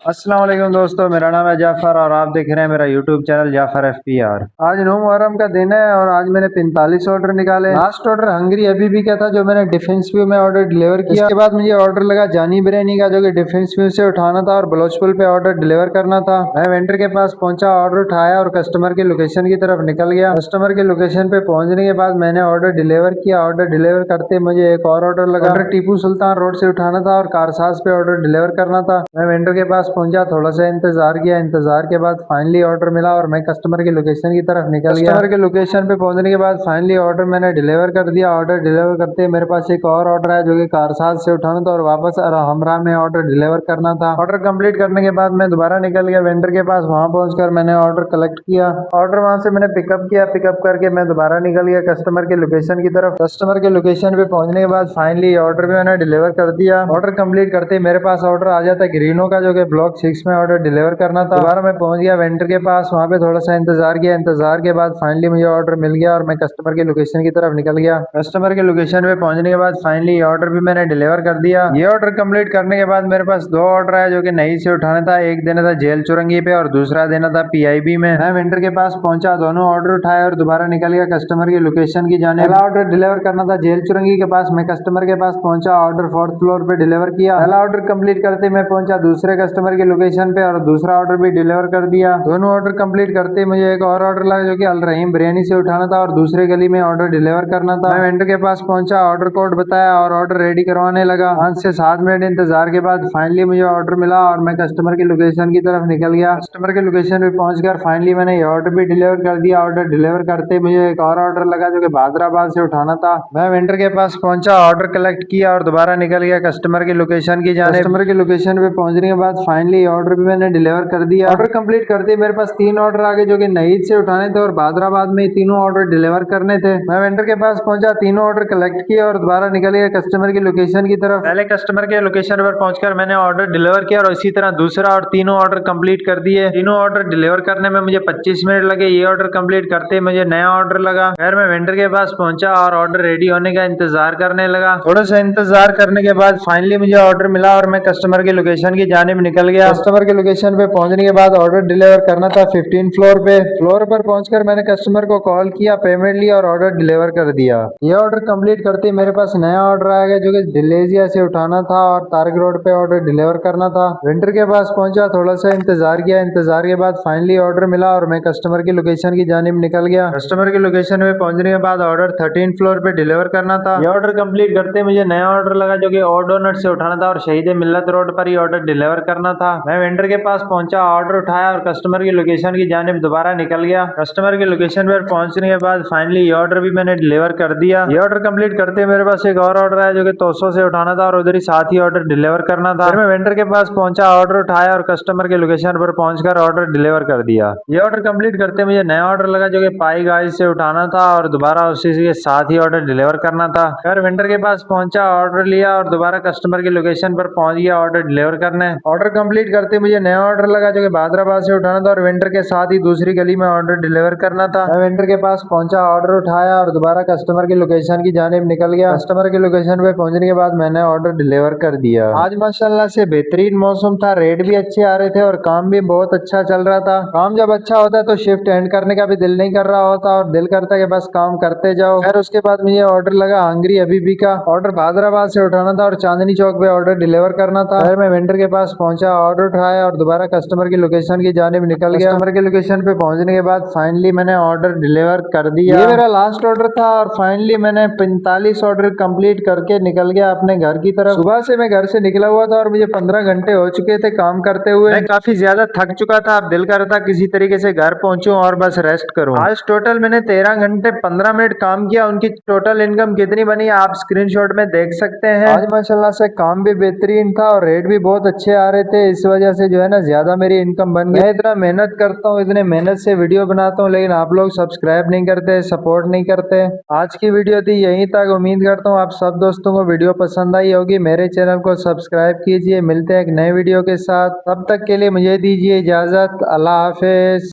अस्सलाम वालेकुम दोस्तों, मेरा नाम है जाफ़र और आप देख रहे हैं मेरा यूट्यूब चैनल जाफ़र FPR। आज 9 मुहर्रम का दिन है और आज मैंने 45 ऑर्डर निकाले। लास्ट ऑर्डर हंगरी अबीबी का था जो मैंने डिफेंस व्यू में ऑर्डर डिलीवर किया। इसके बाद मुझे ऑर्डर लगा जानी बिरयानी का जो कि डिफेंस व्यू से उठाना था और बलोचपुल पे ऑर्डर डिलीवर करना था। मैं वेंडर के पास पहुंचा, ऑर्डर उठाया और कस्टमर की लोकेशन की तरफ निकल गया। कस्टमर की लोकेशन पे पहुंचने के बाद मैंने ऑर्डर डिलीवर किया। ऑर्डर डिलीवर करते मुझे एक और ऑर्डर लगा। ऑर्डर टीपू सुल्तान रोड से उठाना था और कारसाज पे ऑर्डर डिलीवर करना था। मैं वेंडर के पास पहुंचा, थोड़ा सा इंतजार किया। इंतजार के बाद फाइनली ऑर्डर मिला और मैं कस्टमर की लोकेशन की तरफ निकल गया। कस्टमर के लोकेशन पे पहुंचने के बाद फाइनली ऑर्डर मैंने डिलीवर कर दिया। ऑर्डर डिलीवर करते मेरे पास एक और ऑर्डर है जो कि कारसाज से उठाना था और वापस हमरा में ऑर्डर डिलीवर करना था। ऑर्डर कंप्लीट करने के बाद मैं दोबारा निकल गया वेंडर के पास। वहां पहुंचकर मैंने ऑर्डर कलेक्ट किया। ऑर्डर वहां से मैंने पिकअप किया। पिकअप करके मैं दोबारा निकल गया कस्टमर के लोकेशन की तरफ। कस्टमर के लोकेशन पे पहुंचने के बाद फाइनली ऑर्डर भी मैंने डिलीवर कर दिया। ऑर्डर कंप्लीट करते मेरे पास ऑर्डर आ जाता ग्रीनो का जो कि ब्लॉक 6 में ऑर्डर डिलीवर करना था। दोबारा मैं पहुंच गया वेंडर के पास। वहां पे थोड़ा सा इंतजार किया। इंतजार के बाद फाइनली मुझे ऑर्डर मिल गया और मैं कस्टमर के लोकेशन की तरफ निकल गया। कस्टमर के लोकेशन पे पहुंचने के बाद फाइनली ऑर्डर भी मैंने डिलीवर कर दिया। ये ऑर्डर कंप्लीट करने के बाद मेरे पास दो ऑर्डर है जो कि नई से उठाना था। एक देना था जेल चुरंगी पे और दूसरा देना था PIB में। मैं वेंडर के पास पहुंचा, दोनों ऑर्डर उठाए और दोबारा निकल गया कस्टमर की लोकेशन की जाने। पहला ऑर्डर डिलीवर करना था जेल चुरंगी के पास। मैं कस्टमर के पास पहुंचा, ऑर्डर 4th फ्लोर पे डिलीवर किया। पहला ऑर्डर कंप्लीट करते मैं पहुंचा दूसरे कस्टमर की लोकेशन पे और दूसरा ऑर्डर भी डिलीवर कर दिया। दोनों ऑर्डर कंप्लीट करते मुझे एक और ऑर्डर लगा जो कि अल रहीम बिरयानी से उठाना था और दूसरे गली में ऑर्डर डिलीवर करना था। मैं वेंडर के पास पहुंचा, ऑर्डर कोड बताया और ऑर्डर रेडी करवाने लगा। 5 से 7 मिनट इंतजार के बाद फाइनली मुझे ऑर्डर मिला और मैं कस्टमर की लोकेशन की तरफ निकल गया। कस्टमर के लोकेशन पे पहुंचकर फाइनली मैंने ये ऑर्डर भी डिलीवर कर दिया। ऑर्डर डिलीवर करते मुझे एक और ऑर्डर लगा जो कि हैदराबाद से उठाना था। मैं वेंडर के पास पहुंचा, ऑर्डर कलेक्ट किया और दोबारा निकल गया कस्टमर की लोकेशन की जाने। कस्टमर की लोकेशन पे पहुंचने के बाद फाइनली ऑर्डर भी मैंने डिलीवर कर दिया। ऑर्डर कंप्लीट करते मेरे पास 3 ऑर्डर आ गए जो कि नईद से उठाने थे और हैदराबाद में तीनों ऑर्डर डिलीवर करने थे। मैं वेंडर के पास पहुंचा, तीनों ऑर्डर कलेक्ट किए और दोबारा निकल गया कस्टमर की लोकेशन की तरफ। पहले कस्टमर के लोकेशन पर पहुंचकर मैंने ऑर्डर डिलीवर किया और इसी तरह दूसरा और तीनों ऑर्डर कंप्लीट कर दिए। तीनों ऑर्डर डिलीवर करने में मुझे 25 मिनट लगे। ये ऑर्डर कंप्लीट करते मुझे नया ऑर्डर लगा। फिर मैं वेंडर के पास पहुंचा और ऑर्डर रेडी होने का इंतजार करने लगा। थोड़ा सा इंतजार करने के बाद फाइनली मुझे ऑर्डर मिला और मैं कस्टमर के लोकेशन की जानिब निकल गया। कस्टमर के लोकेशन पे पहुंचने के बाद ऑर्डर डिलीवर करना था 15 फ्लोर पे। फ्लोर पर पहुंचकर मैंने कस्टमर को कॉल किया, पेमेंट लिया और ऑर्डर डिलीवर कर दिया। ये ऑर्डर कंप्लीट करते मेरे पास नया ऑर्डर आ गया जो कि डिलेजिया से उठाना था और तारक रोड पे ऑर्डर डिलीवर करना था। वेंडर के पास पहुंचा, थोड़ा सा इंतजार किया। इंतजार के बाद फाइनली ऑर्डर मिला और मैं कस्टमर की लोकेशन की जानिब निकल गया। कस्टमर की लोकेशन में पहुंचने के बाद ऑर्डर 13 फ्लोर पे डिलीवर करना था। ये ऑर्डर कंप्लीट करते मुझे नया ऑर्डर लगा जो कि ऑर्डोनट से उठाना था और शहीद मिल्लत रोड पर ही ऑर्डर डिलीवर करना था। मैं वेंडर के पास पहुंचा, ऑर्डर उठाया और कस्टमर की लोकेशन की जानिब दोबारा निकल गया। कस्टमर की लोकेशन पर पहुंचने के बाद फाइनली ये ऑर्डर भी मैंने डिलीवर कर दिया। ये ऑर्डर कंप्लीट करते मेरे पास एक और ऑर्डर है जो कि तोसो से उठाना था और उधर ही साथ ही ऑर्डर डिलीवर करना था। फिर मैं वेंडर के पास पहुंचा, ऑर्डर उठाया और कस्टमर के लोकेशन पर पहुंचकर ऑर्डर डिलीवर कर दिया। ये ऑर्डर कंप्लीट करते मुझे नया ऑर्डर लगा जो कि पाई गाइस से उठाना था और दोबारा उसी के साथ ही ऑर्डर डिलीवर करना था। फिर वेंडर के पास पहुंचा, ऑर्डर लिया और दोबारा कस्टमर की लोकेशन पर पहुंच गया ऑर्डर डिलीवर करने। ऑर्डर कंप्लीट करते मुझे नया ऑर्डर लगा जो कि हैदराबाद से उठाना था और वेंडर के साथ ही दूसरी गली में ऑर्डर डिलीवर करना था। मैं वेंडर के पास पहुंचा, ऑर्डर उठाया और दोबारा कस्टमर की लोकेशन की जानिब निकल गया। कस्टमर की लोकेशन पे पहुंचने के बाद मैंने ऑर्डर डिलीवर कर दिया। आज माशाल्लाह से बेहतरीन मौसम था, रेट भी अच्छे आ रहे थे और काम भी बहुत अच्छा चल रहा था। काम जब अच्छा होता है तो शिफ्ट एंड करने का भी दिल नहीं कर रहा होता और दिल करता है कि बस काम करते जाओ। फिर उसके बाद मुझे ऑर्डर लगा हंगरी अबीबी का। ऑर्डर हैदराबाद से उठाना था और चांदनी चौक पे ऑर्डर डिलीवर करना था। फिर मैं वेंडर के पास पहुंचा, ऑर्डर उठाया और दोबारा कस्टमर की लोकेशन की जानिब निकल गया। कस्टमर की लोकेशन पे पहुंचने के बाद फाइनली मैंने ऑर्डर डिलीवर कर दिया। ये मेरा लास्ट ऑर्डर था और फाइनली मैंने 45 ऑर्डर कंप्लीट करके निकल गया अपने घर की तरफ। सुबह से मैं घर से निकला हुआ था और मुझे 15 घंटे हो चुके थे काम करते हुए। मैं काफी ज्यादा थक चुका था। अब दिल कर रहा था किसी तरीके से घर पहुंचूं और बस रेस्ट करूं। आज टोटल मैंने 13 घंटे 15 मिनट काम किया। उनकी टोटल इनकम कितनी बनी आप स्क्रीनशॉट में देख सकते हैं। आज माशाल्लाह से काम भी बेहतरीन था और रेट भी बहुत अच्छे आ रहे थे। इस वजह से जो है ना ज्यादा मेरी इनकम बन गई। मैं इतना मेहनत करता हूँ, इतने मेहनत से वीडियो बनाता हूँ, लेकिन आप लोग सब्सक्राइब नहीं करते, सपोर्ट नहीं करते। आज की वीडियो थी यहीं तक। उम्मीद करता हूँ आप सब दोस्तों को वीडियो पसंद आई होगी। मेरे चैनल को सब्सक्राइब कीजिए। मिलते हैं एक नए वीडियो के साथ, तब तक के लिए मुझे दीजिए इजाजत। अल्लाह हाफिज।